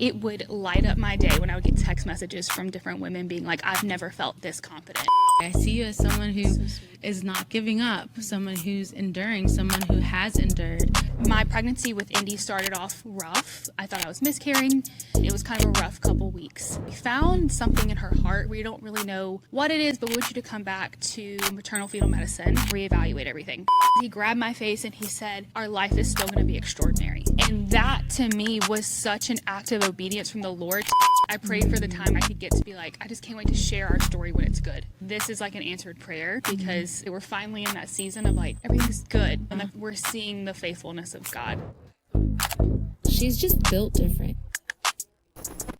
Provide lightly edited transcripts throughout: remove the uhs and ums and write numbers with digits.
it would light up my day when I would get text messages from different women being like, I've never felt this confident. I see you as someone who is not giving up, someone who's enduring, someone who has endured. My pregnancy with Indy started off rough. I thought I was miscarrying. It was kind of a rough couple weeks. We found something in her heart. We don't really know what it is, but we want you to come back to maternal fetal medicine, reevaluate everything. He grabbed my face and he said, our life is still going to be extraordinary. And that to me was such an act of obedience from the Lord. I prayed for the time I could get to be like, I just can't wait to share our story when it's good. This is like an answered prayer because we're finally in that season of like, everything's good. And like we're seeing the faithfulness of God. She's just built different.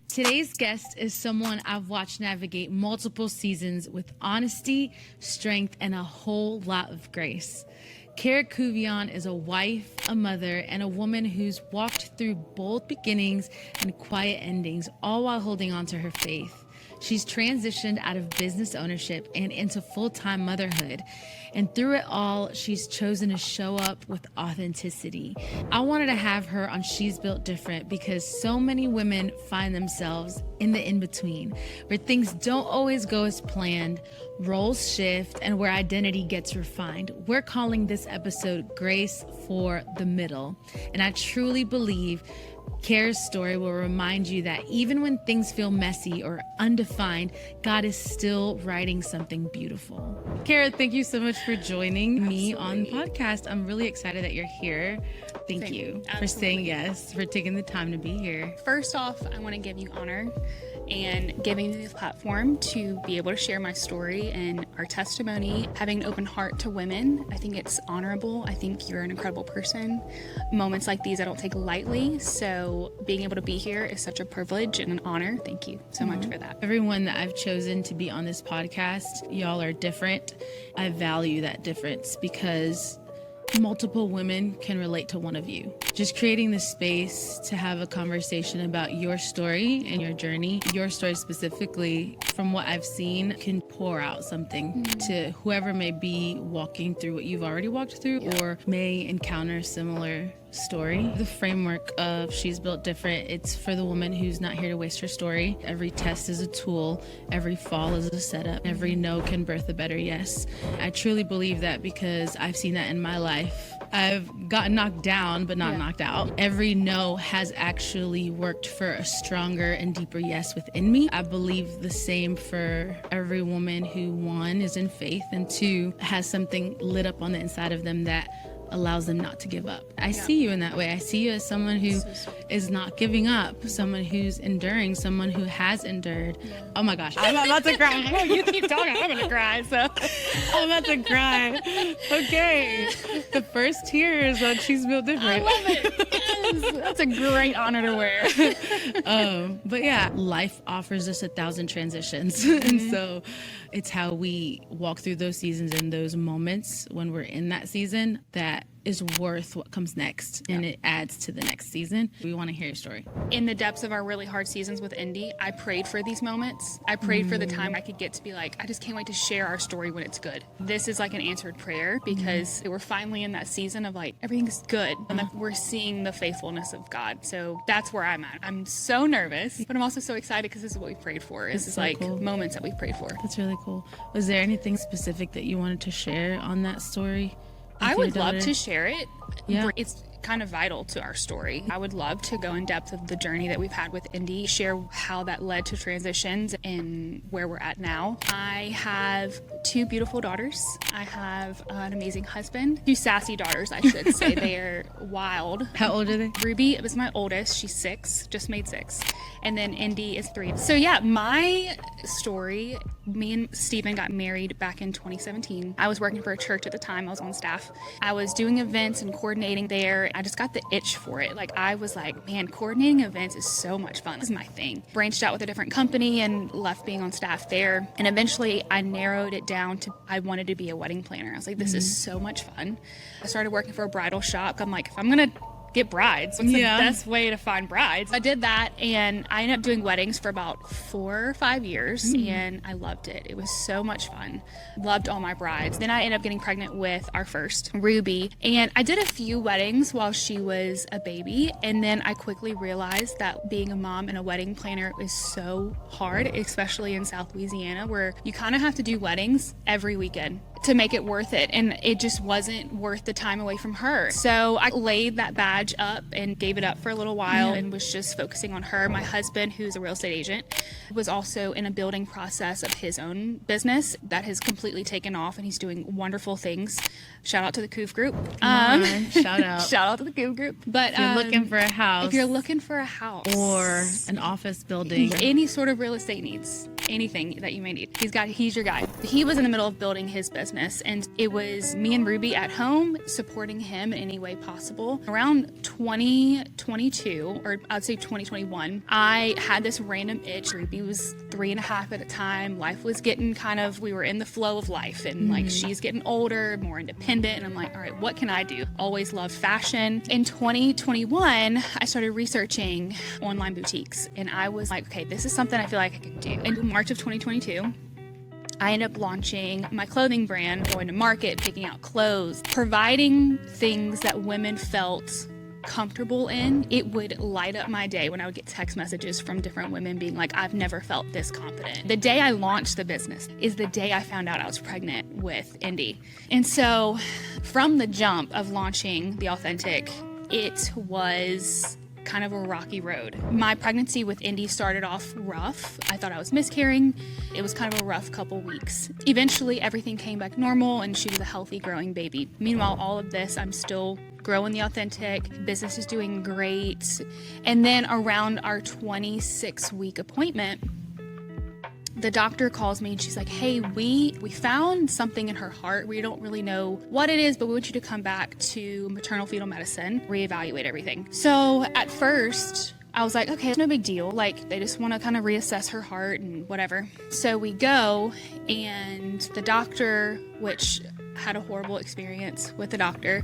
Today's guest is someone I've watched navigate multiple seasons with honesty, strength, and a whole lot of grace. Cara Couvillion is a wife, a mother, and a woman who's walked through bold beginnings and quiet endings, all while holding on to her faith. She's transitioned out of business ownership and into full-time motherhood. And through it all, she's chosen to show up with authenticity. I wanted to have her on She's Built Different because so many women find themselves in the in-between, where things don't always go as planned, roles shift, and where identity gets refined. We're calling this episode Grace for the Middle. And I truly believe Cara's story will remind you that even when things feel messy or undefined, God is still writing something beautiful. Cara, thank you so much for joining me on the podcast. I'm really excited that you're here. Thank you for saying yes, for taking the time to be here. First off, I want to give you honor and giving me the platform to be able to share my story and our testimony, having an open heart to women. I think it's honorable. I think you're an incredible person. Moments like these I don't take lightly, so being able to be here is such a privilege and an honor. Thank you so much for that. Everyone that I've chosen to be on this podcast, y'all are different. I value that difference because multiple women can relate to one of you. Just creating the space to have a conversation about your story and your journey. Your story specifically, from what I've seen, can pour out something to whoever may be walking through what you've already walked through or may encounter a similar story. The framework of She's Built Different, it's for the woman who's not here to waste her story. Every test is a tool. Every fall is a setup. Every no can birth a better yes. I truly believe that because I've seen that in my life. I've gotten knocked down, but not knocked out. Every no has actually worked for a stronger and deeper yes within me. I believe the same for every woman who, one, is in faith, and two, has something lit up on the inside of them that allows them not to give up. I see you in that way. I see you as someone who is not giving up, someone who's enduring, someone who has endured. Oh my gosh, I'm about to cry. Oh, you keep talking, I'm gonna cry, so I'm about to cry. Okay, the first tears on She's Built Different. I love it. Yes, that's a great honor to wear. But yeah, life offers us 1,000 transitions. And so it's how we walk through those seasons and those moments when we're in that season that is worth what comes next, and it adds to the next season. We want to hear your story. In the depths of our really hard seasons with Indy, I prayed for these moments. I prayed for the time I could get to be like, I just can't wait to share our story when it's good. This is like an answered prayer because we're finally in that season of like, everything's good. And like we're seeing the faithfulness of God. So that's where I'm at. I'm so nervous, but I'm also so excited because this is what we prayed for. This is so like cool. Moments that we prayed for. That's really cool. Was there anything specific that you wanted to share on that story? I would love to share it. Yeah. It's kind of vital to our story. I would love to go in depth of the journey that we've had with Indy, share how that led to transitions and where we're at now. I have 2 beautiful daughters. I have an amazing husband. 2 sassy daughters, I should say. They are wild. How old are they? Ruby is my oldest. She's 6, just made 6. And then Indy is 3. So yeah, my story, me and Steven got married back in 2017. I was working for a church at the time. I was on staff. I was doing events and coordinating there. I just got the itch for it. Like I was like, man, coordinating events is so much fun. This is my thing. Branched out with a different company and left being on staff there. And eventually I narrowed it down to I wanted to be a wedding planner. I was like, this is so much fun. I started working for a bridal shop. I'm like, if I'm going to get brides. What's the best way to find brides? I did that, and I ended up doing weddings for about 4 or 5 years, and I loved it. It was so much fun. Loved all my brides. Then I ended up getting pregnant with our first, Ruby, and I did a few weddings while she was a baby, and then I quickly realized that being a mom and a wedding planner is so hard, especially in South Louisiana, where you kind of have to do weddings every weekend to make it worth it, and it just wasn't worth the time away from her. So I laid that badge up and gave it up for a little while and was just focusing on her. My husband, who's a real estate agent, was also in a building process of his own business that has completely taken off, and he's doing wonderful things. Shout out to the Couv group. Shout out. Shout out to the Couv group. But if you're looking for a house. If you're looking for a house. Or an office building. Any sort of real estate needs. Anything that you may need. He's your guy. He was in the middle of building his business, and it was me and Ruby at home supporting him in any way possible. Around 2022, or I'd say 2021, I had this random itch. Ruby was 3.5 at a time. Life was getting we were in the flow of life, and like she's getting older, more independent, and I'm like, all right, what can I do? Always loved fashion. In 2021, I started researching online boutiques, and I was like, okay, this is something I feel like I can do. In March of 2022, I ended up launching my clothing brand, going to market, picking out clothes, providing things that women felt comfortable in. It would light up my day when I would get text messages from different women being like, I've never felt this confident. The day I launched the business is the day I found out I was pregnant with Indy. And so from the jump of launching The Authentic, it was kind of a rocky road. My pregnancy with Indy started off rough. I thought I was miscarrying. It was kind of a rough couple weeks. Eventually, everything came back normal, and she was a healthy, growing baby. Meanwhile, all of this, I'm still growing The Authentic. Business is doing great. And then around our 26-week appointment, the doctor calls me and she's like, hey, we found something in her heart. We don't really know what it is, but we want you to come back to maternal fetal medicine, reevaluate everything. So at first, I was like, okay, it's no big deal. Like, they just want to kind of reassess her heart and whatever. So we go, and the doctor, which had a horrible experience with the doctor,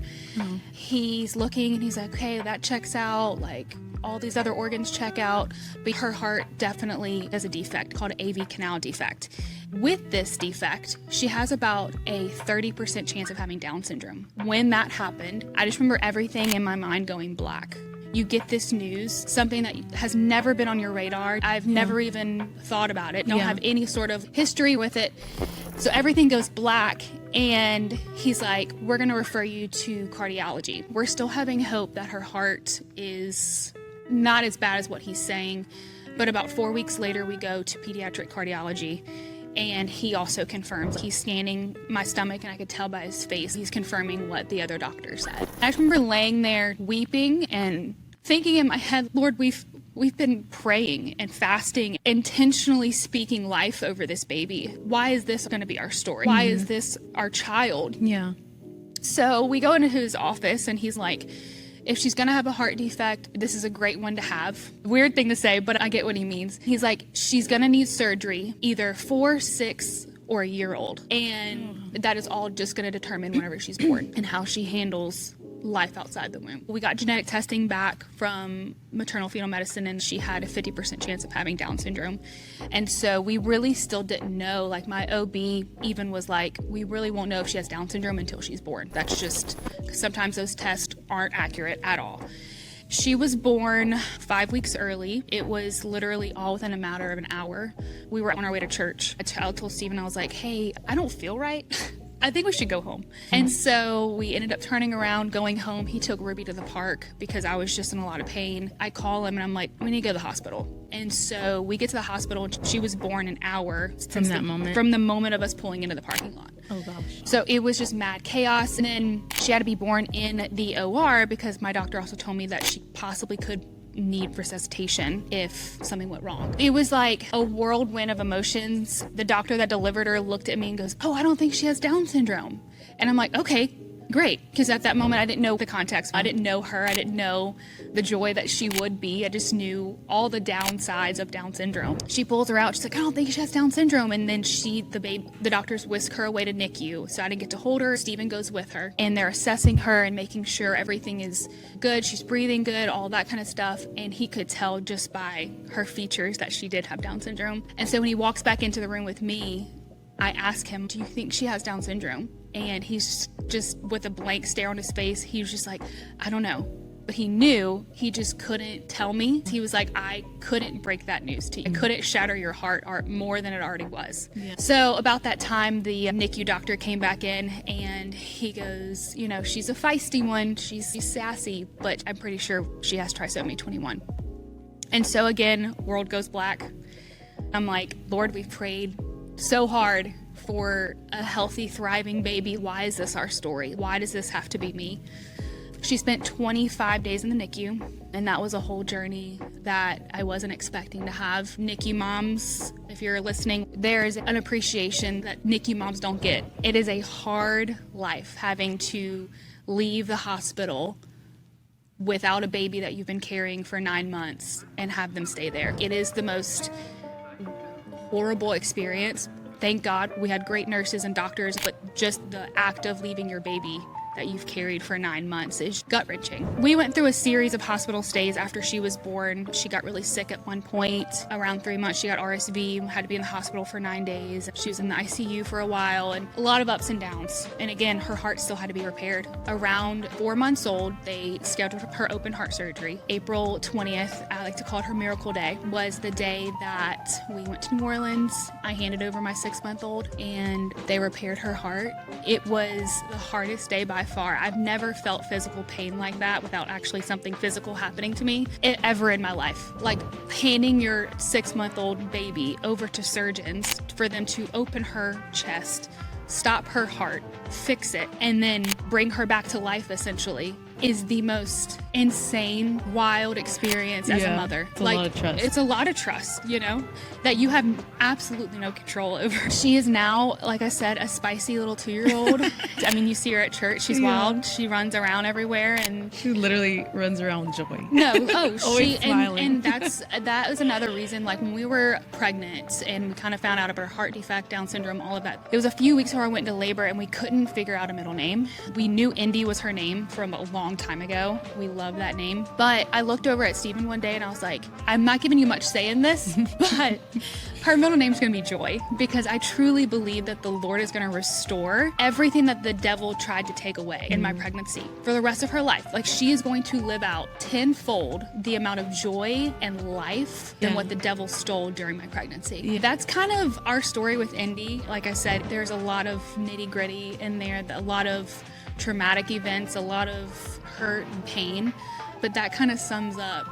he's looking and he's like, okay, that checks out. Like, all these other organs check out, but her heart definitely has a defect called AV canal defect. With this defect, she has about a 30% chance of having Down syndrome. When that happened, I just remember everything in my mind going black. You get this news, something that has never been on your radar. I've never even thought about it. Don't have any sort of history with it. So everything goes black, and he's like, we're going to refer you to cardiology. We're still having hope that her heart is not as bad as what he's saying, but about 4 weeks later, we go to pediatric cardiology, and he also confirms. He's scanning my stomach, and I could tell by his face, he's confirming what the other doctor said. I just remember laying there weeping and thinking in my head, Lord, we've been praying and fasting, intentionally speaking life over this baby. Why is this going to be our story? Why is this our child? Yeah. So we go into his office, and he's like, if she's going to have a heart defect, this is a great one to have. Weird thing to say, but I get what he means. He's like, she's going to need surgery, either 4, 6, or a year old. And that is all just going to determine whenever she's born and how she handles life outside the womb. We got genetic testing back from maternal fetal medicine, and she had a 50% chance of having Down syndrome. And so we really still didn't know. Like, my OB even was like, we really won't know if she has Down syndrome until she's born. That's just, sometimes those tests aren't accurate at all. She was born 5 weeks early. It was literally all within a matter of an hour. We were on our way to church. I told Steven, I was like, hey, I don't feel right. I think we should go home. And so we ended up turning around, going home. He took Ruby to the park because I was just in a lot of pain. I call him and I'm like, we need to go to the hospital. And so we get to the hospital, and she was born an hour from the moment of us pulling into the parking lot. Oh gosh. So it was just mad chaos. And then she had to be born in the OR because my doctor also told me that she possibly could need resuscitation if something went wrong. It was like a whirlwind of emotions. The doctor that delivered her looked at me and goes, oh, I don't think she has Down syndrome. And I'm like, okay, great. Because at that moment, I didn't know the context. I didn't know her. I didn't know the joy that she would be. I just knew all the downsides of Down syndrome. She pulls her out. She's like, I don't think she has Down syndrome. And then the doctors whisk her away to NICU. So I didn't get to hold her. Steven goes with her. And they're assessing her and making sure everything is good. She's breathing good, all that kind of stuff. And he could tell just by her features that she did have Down syndrome. And so when he walks back into the room with me, I ask him, do you think she has Down syndrome? And he's just with a blank stare on his face. He was just like, I don't know. But he knew, he just couldn't tell me. He was like, I couldn't break that news to you. I couldn't shatter your heart more than it already was. Yeah. So about that time, the NICU doctor came back in and he goes, she's a feisty one. She's sassy, but I'm pretty sure she has trisomy 21. And so again, world goes black. I'm like, Lord, we've prayed so hard for a healthy, thriving baby. Why is this our story? Why does this have to be me? She spent 25 days in the NICU, and that was a whole journey that I wasn't expecting to have. NICU moms, if you're listening, there is an appreciation that NICU moms don't get. It is a hard life having to leave the hospital without a baby that you've been carrying for 9 months and have them stay there. It is the most horrible experience. Thank God we had great nurses and doctors, but just the act of leaving your baby that you've carried for 9 months is gut-wrenching. We went through a series of hospital stays after she was born. She got really sick at one point. Around 3 months, she got RSV, had to be in the hospital for 9 days. She was in the ICU for a while, and a lot of ups and downs. And again, her heart still had to be repaired. Around 4 months old, they scheduled her open heart surgery. April 20th, I like to call it her miracle day, was the day that we went to New Orleans. I handed over my 6-month-old, and they repaired her heart. It was the hardest day by far. I've never felt physical pain like that without actually something physical happening to me ever in my life. Like handing your 6-month-old baby over to surgeons for them to open her chest, stop her heart, fix it, and then bring her back to life essentially is the most insane, wild experience as a mother. It's a lot of trust. It's a lot of trust, that you have absolutely no control over. She is now, like I said, a spicy little 2-year-old. I mean, you see her at church. She's wild. She runs around everywhere, and she literally runs around with joy. No, Always smiling. and that was another reason. Like when we were pregnant and we kind of found out about her heart defect, Down syndrome, all of that. It was a few weeks before I went into labor, and we couldn't figure out a middle name. We knew Indy was her name from a long time ago. We love that name. But I looked over at Steven one day and I was like, I'm not giving you much say in this, but her middle name's going to be Joy, because I truly believe that the Lord is going to restore everything that the devil tried to take away in my pregnancy for the rest of her life. Like she is going to live out tenfold the amount of joy and life than what the devil stole during my pregnancy. Yeah. That's kind of our story with Indy. Like I said, there's a lot of nitty gritty in there, a lot of traumatic events, a lot of hurt and pain, but that kind of sums up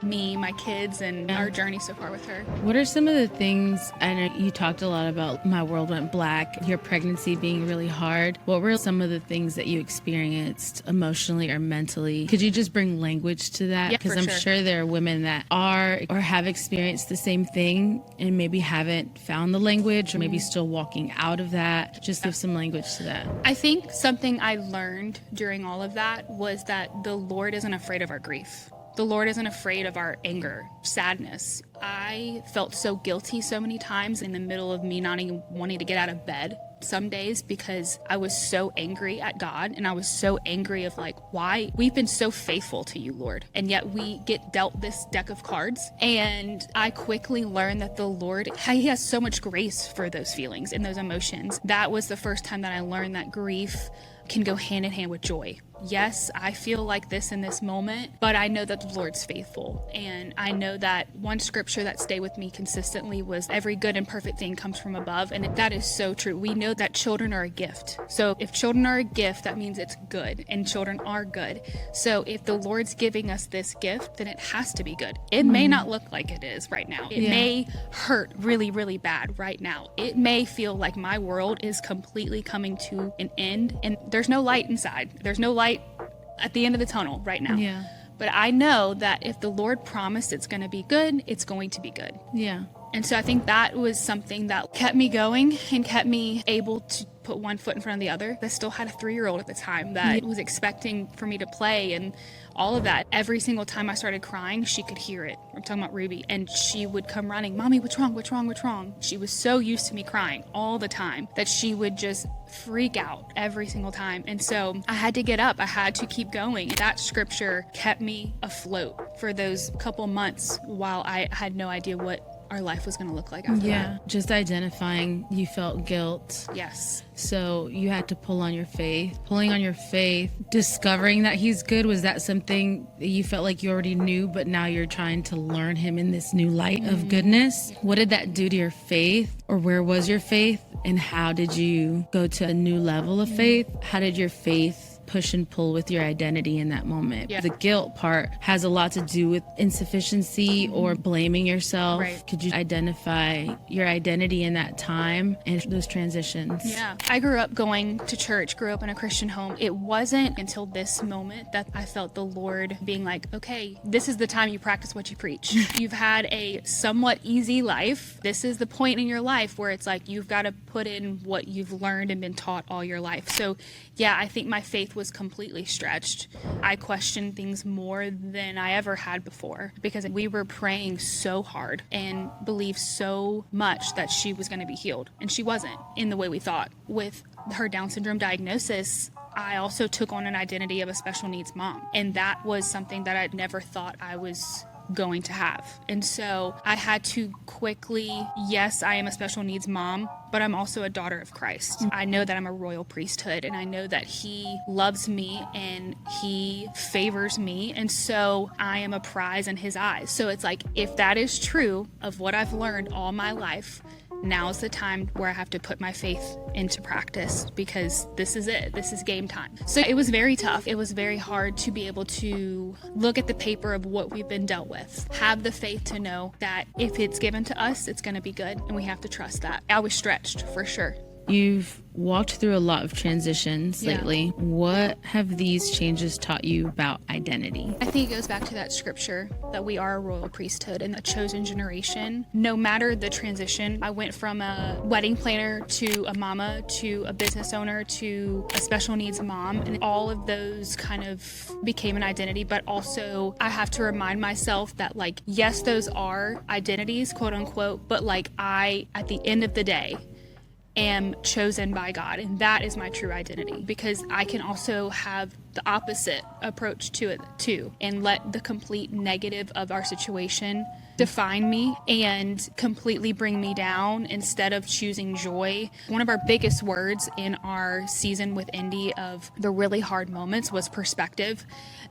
me, my kids, and our journey so far with her. What are some of the things, I know you talked a lot about my world went black, your pregnancy being really hard. What were some of the things that you experienced emotionally or mentally? Could you just bring language to that? Yeah, because I'm sure there are women that are or have experienced the same thing and maybe haven't found the language or maybe still walking out of that. Just give some language to that. I think something I learned during all of that was that the Lord isn't afraid of our grief. The Lord isn't afraid of our anger, sadness. I felt so guilty so many times in the middle of me not even wanting to get out of bed some days because I was so angry at God, and I was so angry of like, why? We've been so faithful to you, Lord, and yet we get dealt this deck of cards. And I quickly learned that the Lord, he has so much grace for those feelings and those emotions. That was the first time that I learned that grief can go hand in hand with joy. Yes, I feel like this in this moment, but I know that the Lord's faithful. And I know that one scripture that stayed with me consistently was every good and perfect thing comes from above. And that is so true. We know that children are a gift. So if children are a gift, that means it's good, and children are good. So if the Lord's giving us this gift, then it has to be good. It may not look like it is right now. It may hurt really, really bad right now. It may feel like my world is completely coming to an end and there's no light inside. There's no light at the end of the tunnel right now. Yeah. But I know that if the Lord promised it's going to be good, it's going to be good. Yeah. And so I think that was something that kept me going and kept me able to put one foot in front of the other. I still had a 3-year-old at the time that was expecting for me to play and all of that. Every single time I started crying, she could hear it. I'm talking about Ruby. And she would come running, Mommy, what's wrong? What's wrong? What's wrong? She was so used to me crying all the time that she would just freak out every single time. And so I had to get up. I had to keep going. That scripture kept me afloat for those couple months while I had no idea what our life was going to look like after that. Just identifying you felt guilt. Yes. So you had to pull on your faith. Pulling on your faith, discovering that he's good, was that something that you felt like you already knew, but now you're trying to learn him in this new light of goodness? What did that do to your faith? Or where was your faith? And how did you go to a new level of faith? How did your faith push and pull with your identity in that moment? Yeah. The guilt part has a lot to do with insufficiency or blaming yourself. Right. Could you identify your identity in that time and those transitions? Yeah. I grew up going to church, grew up in a Christian home. It wasn't until this moment that I felt the Lord being like, okay, this is the time you practice what you preach. You've had a somewhat easy life. This is the point in your life where it's like you've got to put in what you've learned and been taught all your life. So yeah, I think my faith was completely stretched. I questioned things more than I ever had before because we were praying so hard and believed so much that she was going to be healed. And she wasn't in the way we thought. With her Down syndrome diagnosis, I also took on an identity of a special needs mom. And that was something that I'd never thought I was going to have. And so I had to quickly, yes, I am a special needs mom, but I'm also a daughter of Christ. I know that I'm a royal priesthood, and I know that he loves me and he favors me. And so I am a prize in his eyes. So it's like, if that is true of what I've learned all my life, now's the time where I have to put my faith into practice because this is it. This is game time. So it was very tough. It was very hard to be able to look at the paper of what we've been dealt with. Have the faith to know that if it's given to us, it's going to be good. And we have to trust that. I was stretched for sure. You've walked through a lot of transitions lately. What have these changes taught you about identity? I think it goes back to that scripture that we are a royal priesthood and a chosen generation. No matter the transition, I went from a wedding planner to a mama to a business owner to a special needs mom, and all of those kind of became an identity. But also I have to remind myself that, like, yes, those are identities, quote unquote, but like I, at the end of the day, am chosen by God, and that is my true identity, because I can also have the opposite approach to it too and let the complete negative of our situation define me and completely bring me down instead of choosing joy. One of our biggest words in our season with Indy of the really hard moments was perspective,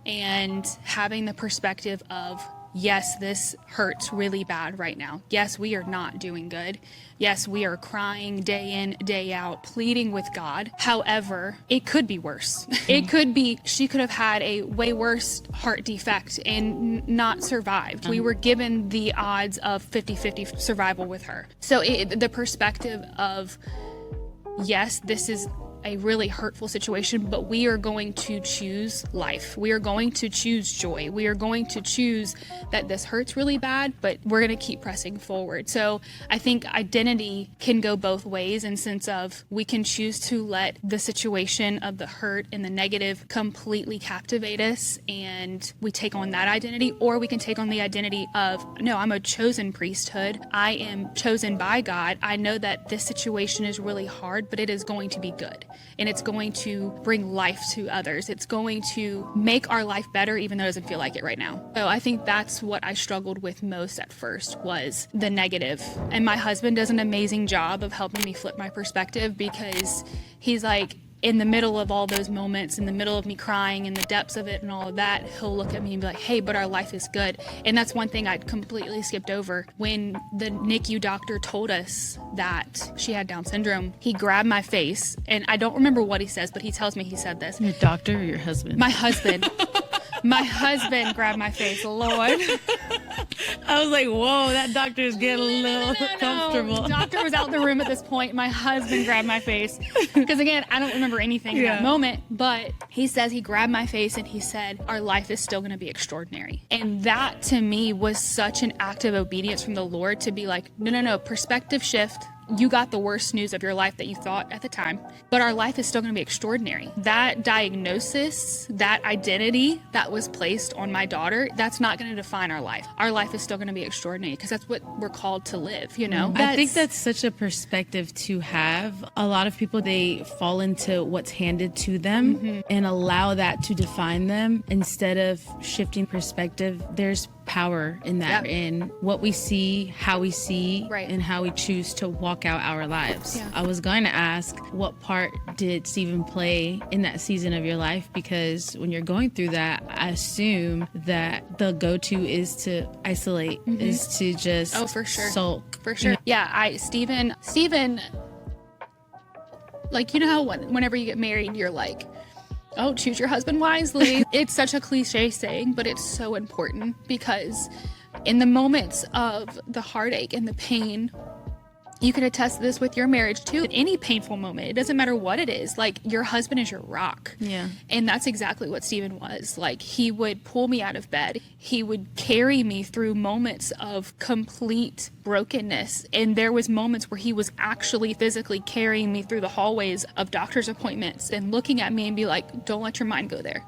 and having the perspective of, yes, this hurts really bad right now. Yes, we are not doing good. Yes, we are crying day in, day out, pleading with God. However, it could be worse. It could be, she could have had a way worse heart defect and not survived. We were given the odds of 50-50 survival with her. So the perspective of, yes, this is a really hurtful situation, but we are going to choose life. We are going to choose joy. We are going to choose that this hurts really bad, but we're going to keep pressing forward. So I think identity can go both ways, in sense of we can choose to let the situation of the hurt and the negative completely captivate us and we take on that identity, or we can take on the identity of, no, I'm a chosen priesthood. I am chosen by God. I know that this situation is really hard, but it is going to be good. And it's going to bring life to others. It's going to make our life better, even though it doesn't feel like it right now. So I think that's what I struggled with most at first, was the negative. And my husband does an amazing job of helping me flip my perspective, because he's like, in the middle of all those moments, in the middle of me crying, in the depths of it and all of that, he'll look at me and be like, hey, but our life is good. And that's one thing I'd completely skipped over. When the NICU doctor told us that she had Down syndrome, he grabbed my face, and I don't remember what he says, but he tells me he said this. Your doctor or your husband? My husband. My husband grabbed my face, Lord. I was like, whoa, that doctor is getting a little comfortable. The doctor was out in the room at this point. My husband grabbed my face. Because again, I don't remember anything in that moment. But he says he grabbed my face and he said, our life is still going to be extraordinary. And that to me was such an act of obedience from the Lord to be like, no, perspective shift. You got the worst news of your life that you thought at the time, but our life is still going to be extraordinary. That diagnosis, that identity that was placed on my daughter, that's not going to define our life. Our life is still going to be extraordinary because that's what we're called to live, you know? I think that's such a perspective to have. A lot of people, they fall into what's handed to them and allow that to define them instead of shifting perspective. There's power in that, in what we see, how we see, and how we choose to walk out our lives. I was going to ask, what part did Stephen play in that season of your life? Because when you're going through that, I assume that the go-to is to isolate, is to just sulk. For sure. Yeah, Stephen, like, you know how whenever you get married, you're like, oh, choose your husband wisely. It's such a cliche saying, but it's so important because in the moments of the heartache and the pain, you can attest to this with your marriage too. Any painful moment, it doesn't matter what it is, like your husband is your rock. Yeah. And that's exactly what Stephen was. Like, he would pull me out of bed. He would carry me through moments of complete brokenness. And there was moments where he was actually physically carrying me through the hallways of doctor's appointments and looking at me and be like, don't let your mind go there.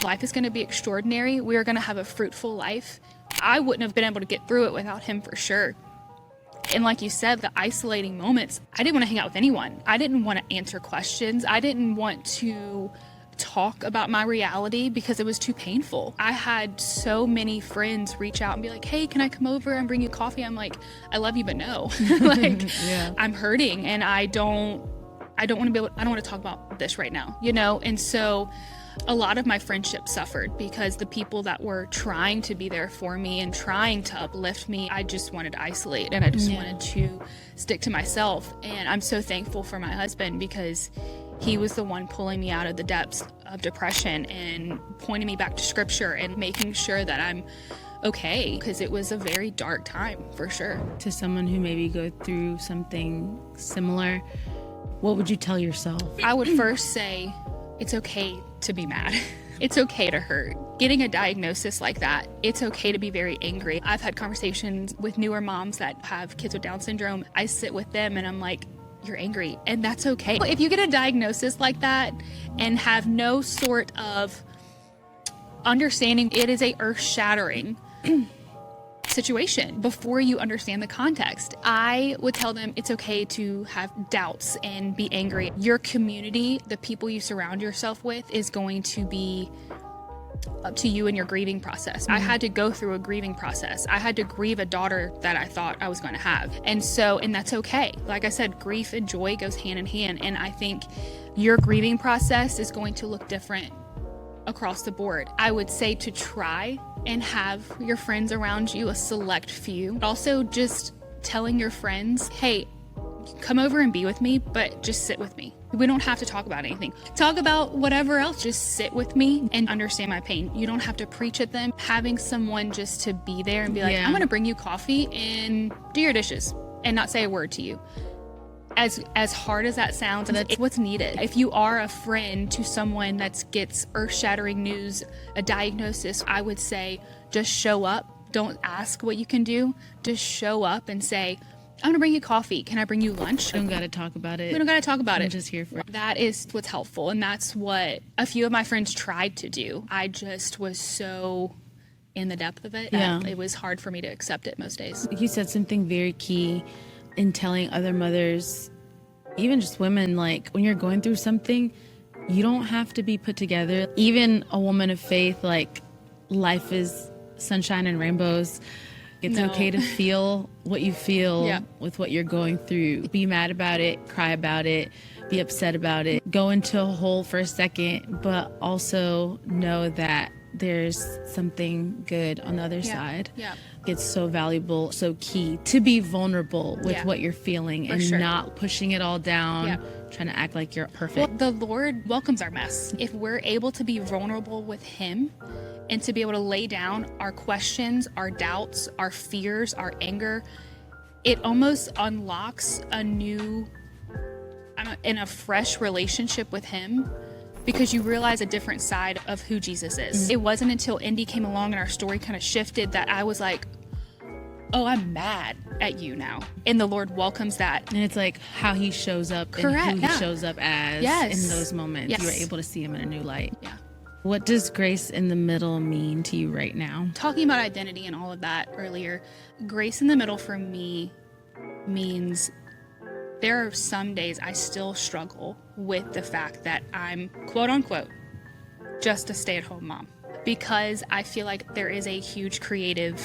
Life is going to be extraordinary. We are going to have a fruitful life. I wouldn't have been able to get through it without him for sure. And like you said, the isolating moments, I didn't want to hang out with anyone. I didn't want to answer questions. I didn't want to talk about my reality because it was too painful. I had so many friends reach out and be like, hey, can I come over and bring you coffee? I'm like, I love you, but no. Like, I'm hurting and I don't want to talk about this right now, you know? And so a lot of my friendships suffered because the people that were trying to be there for me and trying to uplift me, I just wanted to isolate and I just wanted to stick to myself. And I'm so thankful for my husband because he was the one pulling me out of the depths of depression and pointing me back to scripture and making sure that I'm okay, because it was a very dark time for sure. To someone who maybe go through something similar, what would you tell yourself? I would first say it's okay to be mad. It's okay to hurt. Getting a diagnosis like that, it's okay to be very angry. I've had conversations with newer moms that have kids with Down syndrome. I sit with them and I'm like, you're angry, and that's okay. If you get a diagnosis like that and have no sort of understanding, it is a earth-shattering situation before you understand the context. I would tell them it's okay to have doubts and be angry. Your community, the people you surround yourself with, is going to be up to you in your grieving process. I had to go through a grieving process. I had to grieve a daughter that I thought I was going to have. And that's okay. Like I said, grief and joy goes hand in hand. And I think your grieving process is going to look different across the board. I would say to try and have your friends around you, a select few. Also just telling your friends, hey, come over and be with me, but just sit with me. We don't have to talk about anything. Talk about whatever else. Just sit with me and understand my pain. You don't have to preach at them. Having someone just to be there and be like, I'm going to bring you coffee and do your dishes and not say a word to you. As hard as that sounds, it's what's needed. If you are a friend to someone that gets earth-shattering news, a diagnosis, I would say just show up. Don't ask what you can do. Just show up and say, I'm gonna bring you coffee. Can I bring you lunch? We don't gotta talk about it. We don't gotta talk about it. I'm just here for it. That is what's helpful, and that's what a few of my friends tried to do. I just was so in the depth of it. It was hard for me to accept it most days. You said something very key in telling other mothers, even just women, like when you're going through something, you don't have to be put together. Even a woman of faith, like life is sunshine and rainbows. It's okay to feel what you feel with what you're going through. Be mad about it, cry about it, be upset about it, go into a hole for a second, but also know that there's something good on the other side. It's so valuable, so key to be vulnerable with what you're feeling and not pushing it all down, trying to act like you're perfect. Well, the Lord welcomes our mess. If we're able to be vulnerable with Him and to be able to lay down our questions, our doubts, our fears, our anger. It almost unlocks a new and a fresh relationship with him, because you realize a different side of who Jesus is. It wasn't until Indy came along and our story kind of shifted that I was like, oh, I'm mad at you now. And the Lord welcomes that. And it's like how he shows up Correct. and who he shows up as in those moments. Yes. You were able to see him in a new light. Yeah. What does grace in the middle mean to you right now? Talking about identity and all of that earlier, grace in the middle for me means there are some days I still struggle with the fact that I'm, quote unquote, just a stay-at-home mom, because I feel like there is a huge creative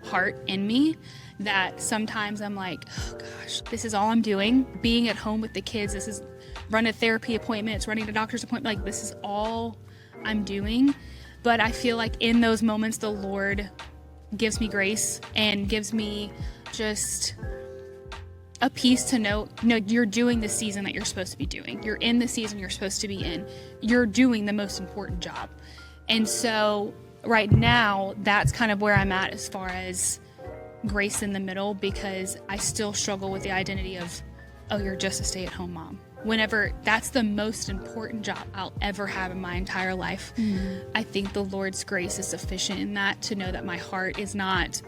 heart in me that sometimes I'm like, oh gosh, this is all I'm doing. Being at home with the kids, this is running therapy appointments, running a doctor's appointment, like this is all I'm doing. But I feel like in those moments, the Lord gives me grace and gives me just a peace to know, no, you're doing the season that you're supposed to be doing. You're in the season you're supposed to be in. You're doing the most important job. And so right now, that's kind of where I'm at as far as grace in the middle, because I still struggle with the identity of, oh, you're just a stay-at-home mom. Whenever that's the most important job I'll ever have in my entire life. I think the Lord's grace is sufficient in that to know that my heart is not,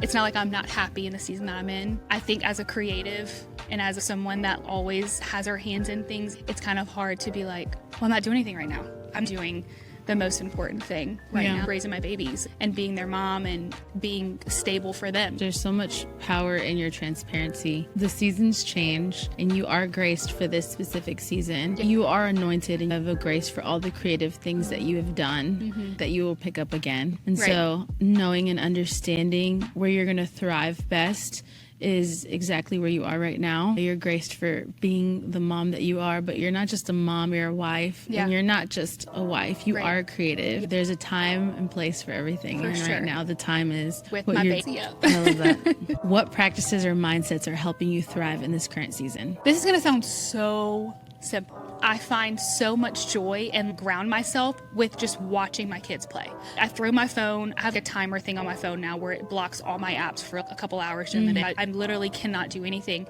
it's not like I'm not happy in the season that I'm in. I think as a creative and as someone that always has her hands in things, it's kind of hard to be like, well, I'm not doing anything right now. I'm doing the most important thing right now, raising my babies and being their mom and being stable for them. There's so much power in your transparency. The seasons change and you are graced for this specific season. You are anointed and have a grace for all the creative things that you have done that you will pick up again. And so knowing and understanding where you're going to thrive best is exactly where you are right now. You're graced for being the mom that you are, but you're not just a mom, you're a wife. And you're not just a wife, you are creative. There's a time and place for everything. For and sure. right now the time is With my baby. I love that. What practices or mindsets are helping you thrive in this current season? This is going to sound so simple. I find so much joy and ground myself with just watching my kids play. I throw my phone. I have a timer thing on my phone now where it blocks all my apps for a couple hours during the day. I literally cannot do anything.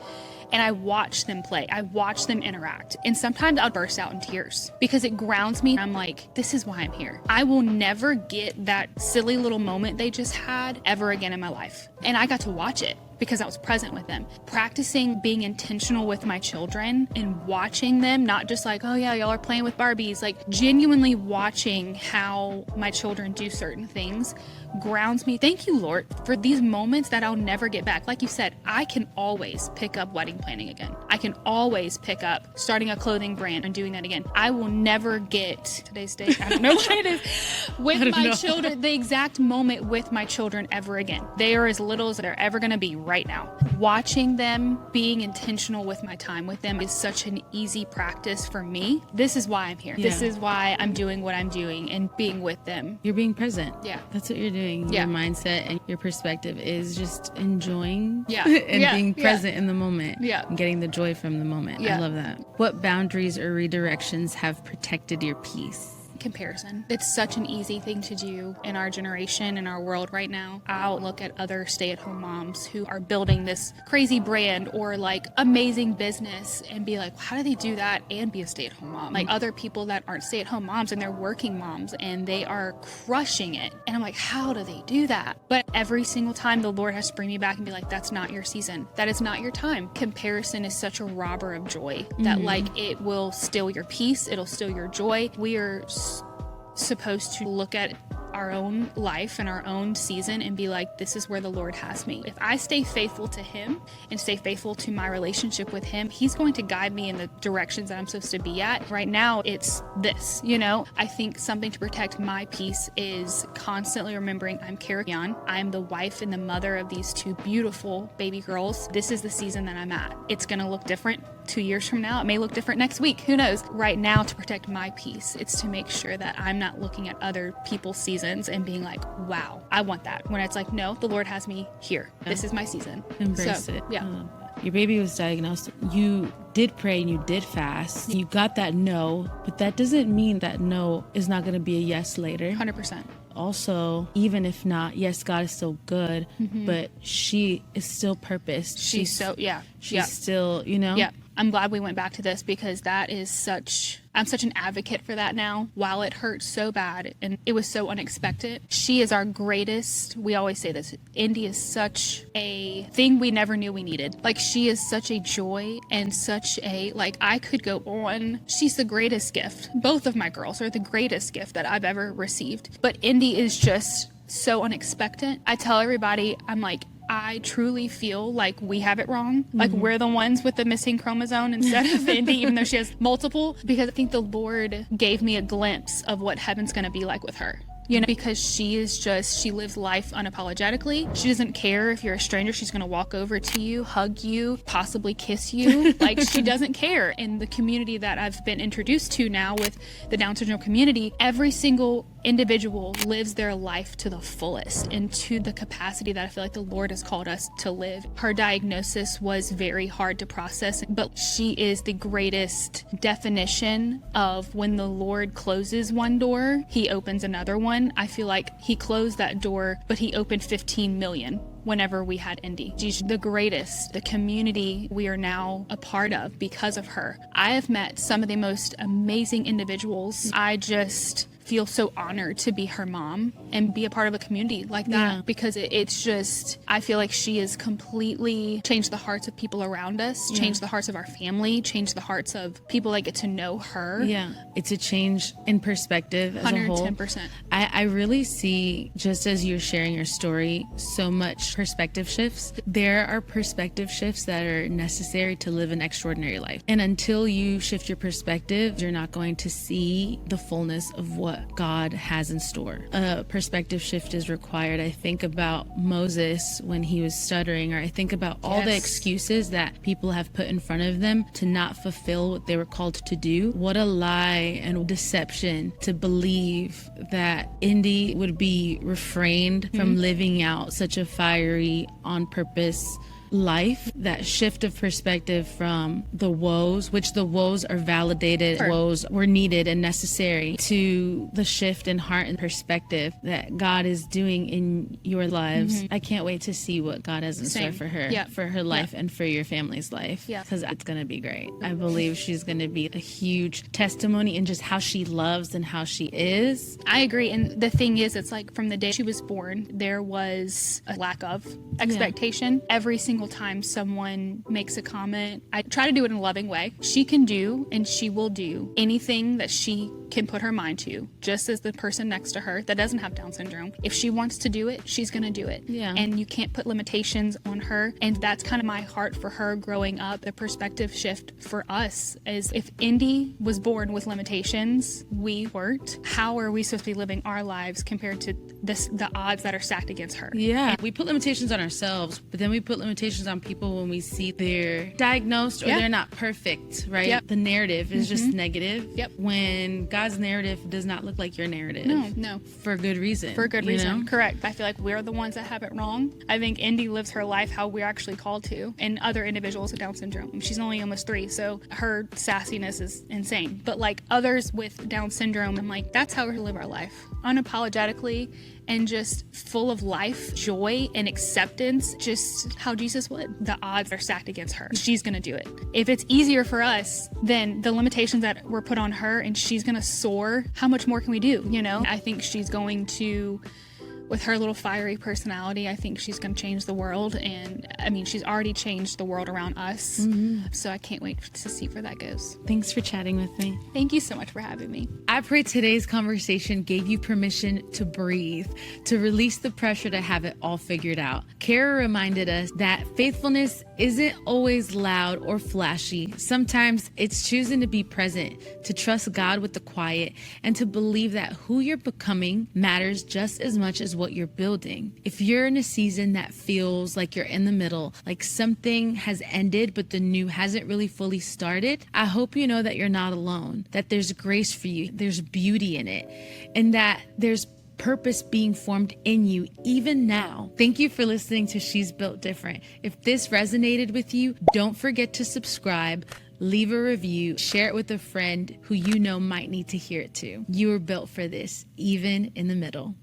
And I watch them play. I watch them interact. And sometimes I'll burst out in tears because it grounds me. I'm like, this is why I'm here. I will never get that silly little moment they just had ever again in my life. And I got to watch it because I was present with them. Practicing being intentional with my children and watching them, not just like, oh yeah, y'all are playing with Barbies, like genuinely watching how my children do certain things grounds me. Thank you, Lord, for these moments that I'll never get back. Like you said, I can always pick up wedding planning again. I can always pick up starting a clothing brand and doing that again. I will never get today's date, I don't know what it is, with my children, the exact moment with my children ever again. They are as little as they're ever going to be right now. Watching them, being intentional with my time with them is such an easy practice for me. This is why I'm here. This is why I'm doing what I'm doing and being with them. You're being present. Yeah. That's what you're doing. Your mindset and your perspective is just enjoying and being present in the moment. And getting the joy from the moment. I love that. What boundaries or redirections have protected your peace? Comparison. It's such an easy thing to do in our generation, in our world right now. I'll look at other stay-at-home moms who are building this crazy brand or like amazing business and be like, how do they do that and be a stay-at-home mom? Like other people that aren't stay-at-home moms and they're working moms and they are crushing it. And I'm like, how do they do that? But every single time the Lord has to bring me back and be like, that's not your season. That is not your time. Comparison is such a robber of joy that like it will steal your peace. It'll steal your joy. We are supposed to look at our own life and our own season and be like, this is where the Lord has me. If I stay faithful to him and stay faithful to my relationship with him, he's going to guide me in the directions that I'm supposed to be at. Right now, it's this, you know? I think something to protect my peace is constantly remembering I'm Cara Couvillion. I'm the wife and the mother of these two beautiful baby girls. This is the season that I'm at. It's going to look different 2 years from now. It may look different next week. Who knows? Right now, to protect my peace, it's to make sure that I'm not looking at other people's seasons and being like, wow, I want that. When it's like, no, the Lord has me here. This is my season. Embrace it. Yeah. Your baby was diagnosed. You did pray and you did fast. You got that no, but that doesn't mean that no is not going to be a yes later. 100%. Also, even if not, yes, God is still good, but she is still purposed. She's still, Yeah. I'm glad we went back to this because that is I'm such an advocate for that now. While it hurt so bad and it was so unexpected, she is our greatest. We always say this. Indy is such a thing we never knew we needed. Like, she is such a joy and such a, like, I could go on. She's the greatest gift. Both of my girls are the greatest gift that I've ever received. But Indy is just so unexpected. I tell everybody, I'm like, I truly feel like we have it wrong. Like, we're the ones with the missing chromosome instead of Indy, even though she has multiple, because I think the Lord gave me a glimpse of what heaven's going to be like with her. You know, because she lives life unapologetically. She doesn't care if you're a stranger. She's going to walk over to you, hug you, possibly kiss you. Like, she doesn't care. In the community that I've been introduced to now with the Down syndrome community, every single individual lives their life to the fullest and to the capacity that I feel like the Lord has called us to live. Her diagnosis was very hard to process, but she is the greatest definition of when the Lord closes one door, he opens another one. I feel like he closed that door, but he opened 15 million whenever we had Indy. She's the greatest. The community we are now a part of because of her. I have met some of the most amazing individuals. I just feel so honored to be her mom and be a part of a community like that, because it's just, I feel like she has completely changed the hearts of people around us, changed the hearts of our family, changed the hearts of people that get to know her. Yeah, it's a change in perspective as 110%. A whole. 110%. I really see, just as you're sharing your story, so much perspective shifts. There are perspective shifts that are necessary to live an extraordinary life. And until you shift your perspective, you're not going to see the fullness of what God has in store. A perspective shift is required. I think about Moses when he was stuttering, or I think about all the excuses that people have put in front of them to not fulfill what they were called to do. What a lie and deception to believe that Indy would be refrained from living out such a fiery, on purpose life. That shift of perspective from the woes, which the woes are validated, woes were needed and necessary, to the shift in heart and perspective that God is doing in your lives. I can't wait to see what God has in store for her, for her life and for your family's life, because it's going to be great. I believe she's going to be a huge testimony in just how she loves and how she is. I agree. And the thing is, it's like from the day she was born, there was a lack of expectation. Every single time someone makes a comment, I try to do it in a loving way. She can do and she will do anything that she can put her mind to, just as the person next to her that doesn't have Down syndrome. If she wants to do it, she's going to do it. And you can't put limitations on her. And that's kind of my heart for her growing up. The perspective shift for us is, if Indy was born with limitations, we weren't. How are we supposed to be living our lives compared to the odds that are stacked against her? And we put limitations on ourselves, but then we put limitations on people when we see they're diagnosed or they're not perfect, right? The narrative is just negative. When God's narrative does not look like your narrative. No. For good reason. For good reason. Know? Correct. I feel like we're the ones that have it wrong. I think Indy lives her life how we're actually called to, and other individuals with Down syndrome. She's only almost 3, so her sassiness is insane. But like others with Down syndrome, I'm like, that's how we live our life. Unapologetically and just full of life, joy, and acceptance, just how Jesus would. The odds are stacked against her. She's gonna do it. If it's easier for us, then the limitations that were put on her and she's gonna soar, how much more can we do, you know? I think she's going to, with her little fiery personality, I think she's going to change the world. And I mean, she's already changed the world around us. So I can't wait to see where that goes. Thanks for chatting with me. Thank you so much for having me. I pray today's conversation gave you permission to breathe, to release the pressure to have it all figured out. Cara reminded us that faithfulness isn't always loud or flashy. Sometimes it's choosing to be present, to trust God with the quiet, and to believe that who you're becoming matters just as much as what you're building. If you're in a season that feels like you're in the middle, like something has ended but the new hasn't really fully started, I hope you know that you're not alone, that there's grace for you, there's beauty in it, and that there's purpose being formed in you even now. Thank you for listening to She's Built Different. If this resonated with you, don't forget to subscribe, leave a review, share it with a friend who you know might need to hear it too. You were built for this, even in the middle.